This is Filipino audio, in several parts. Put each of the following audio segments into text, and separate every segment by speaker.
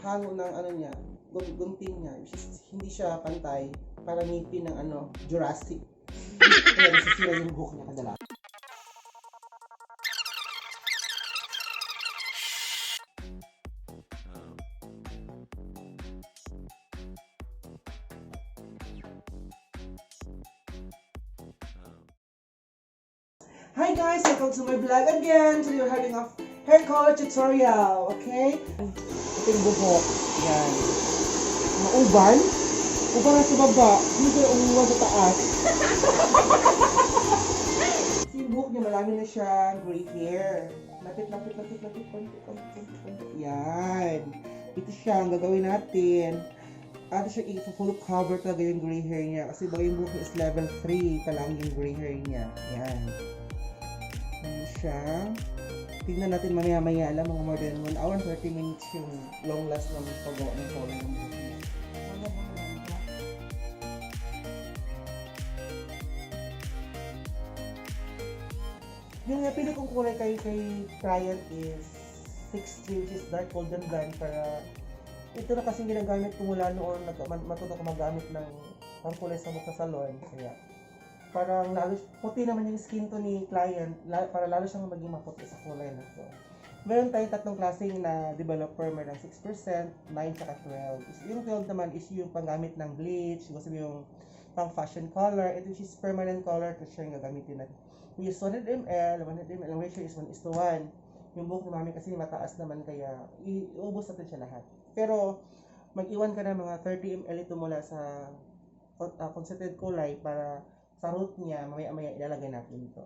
Speaker 1: hango ng ano niya, gunting niya. Hindi siya pantay, para ngipin ng ano, Jurassic. Kaya nasisira yung buhok niya kadalasan. Hi guys! Welcome to my vlog again! Today we're having a hair color tutorial, okay? Ito yung buhok. Yan. Mauban? Uban na sa baba. Hindi ko yung umuwan sa taas. Yung buhok niya, malami na siya gray hair. Lapit. Yan. Ito siya ang gagawin natin. At siya i-full cover talaga yung gray hair niya. Kasi ba yung buhok is level 3 pa lang yung gray hair niya. Yan. Ano siya. Tignan natin mamaya-maya. Alam, mga more than 1 hour and 30 minutes yung long last ng paggawa ng color ng buhok niya. Yung napili kong kulay kay client is 60, which is dark golden blonde, para ito na kasing ginagamit ko mula noon matuto ko magamit ng pangkulay sa mukha sa salon. Kaya parang lalo puti naman yung skin to ni client, para lalo siyang maging maputi sa kulay na to. Meron tayong tatlong klaseng na developer, meron 6%, 9, tsaka 12. Yung 12 naman is yung panggamit ng bleach, gusto mo yung pang fashion color. Ito is permanent color, ito siya yung gagamitin natin. We use 100 ml, ang ratio is 1:1. Yung buhok namin kasi mataas naman, kaya iubos natin siya lahat. Pero mag-iwan ka na mga 30 ml ito mula sa concentrated kulay, para sa root niya, mamaya-maya ilalagay natin ito.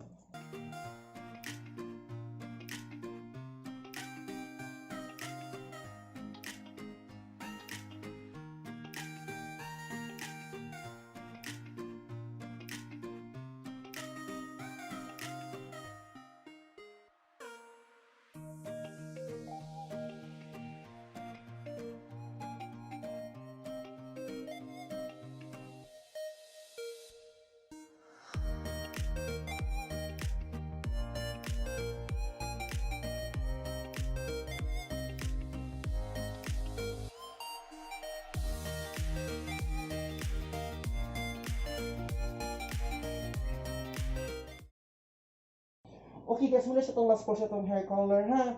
Speaker 1: Okay guys, muna siya itong last portion itong hair color, ha?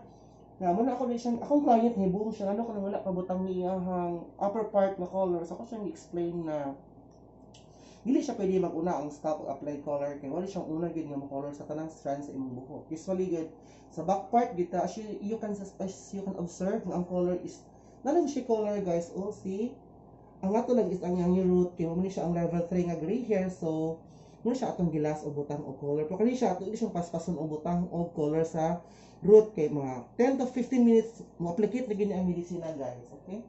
Speaker 1: Na muna ako rin siyang, akong client ni buong siya, ano ko nang wala pabutang niyang upper part na color. So ako siyang i-explain na hindi siya pwede mag-una ang stop apply color, kaya wala siyang una good nga color sa tanang strand sa imong buhok. Usually good sa back part dito, as you can observe ang color is nalang siya color guys. Oh, see, ang ato lang is ang yung root, kaya muna siya ang level 3 nga gray hair. So muna siya atong gilas o butang o color, pero kanina siya ato hindi siyang paspason o butang o color sa root, kay mga 10 to 15 minutes mo applicate na gini ang medicina guys. Okay.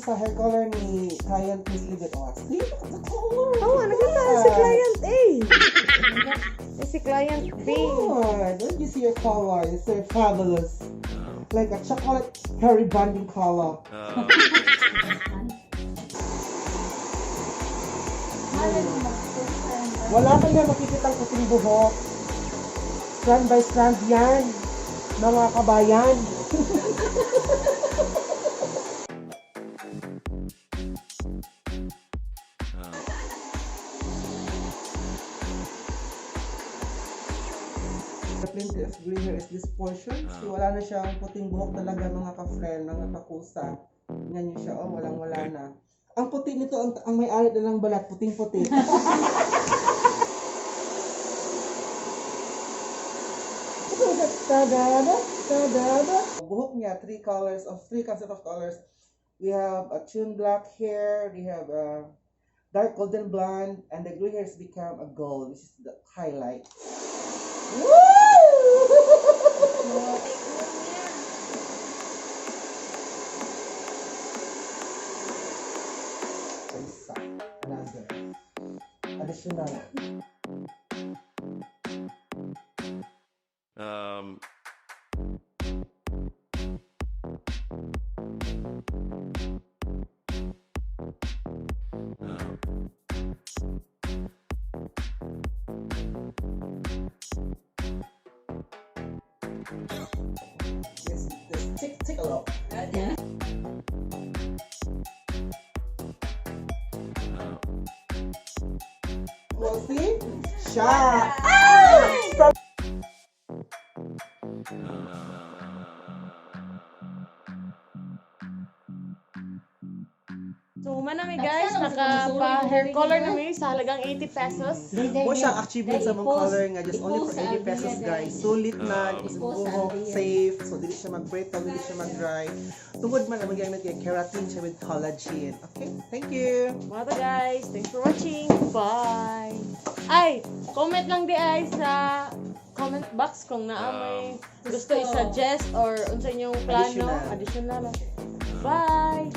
Speaker 1: Sa hair color ni client Miss Libet. Oh, see?
Speaker 2: Oh, naganda si client A. Si client B.
Speaker 1: Oh, don't you see your color? It's so fabulous. Like a chocolate hairy bonding color. Wala kayo makikita ang puting buhok. Strand by strand yan, mga kabayan. plenty of gray hair is this portion. Si wala na siyang puting buhok talaga mga ka-friend, mga kakusa. Ganyan siya, oh, walang-wala na. Ang puti nito, ang may-ari na lang balat, puting-puti. Tadada, tadada. Buhok niya, three kinds of colors. We have a tune black hair, we have a dark golden blonde, and the gray hair has become a gold. This is the highlight. Woo! Isa, another. Additional. Yes, take a look. We'll see. Shot.
Speaker 2: So, manami guys, naka-hair color na may sa halagang 80 pesos.
Speaker 1: Mo siyang achievement sa mong color nga just only for 80 pesos guys. Sulit na, kasi buhok, safe, so dili siya mag-break, dili siya mag-dry. Tungod man ang magamit kay keratin siya with collagen. Okay, thank you.
Speaker 2: Mga to guys, thanks for watching. Bye! Ay, comment lang di ay sa comment box kung may gusto i-suggest or unsa inyong plano, additional. Bye!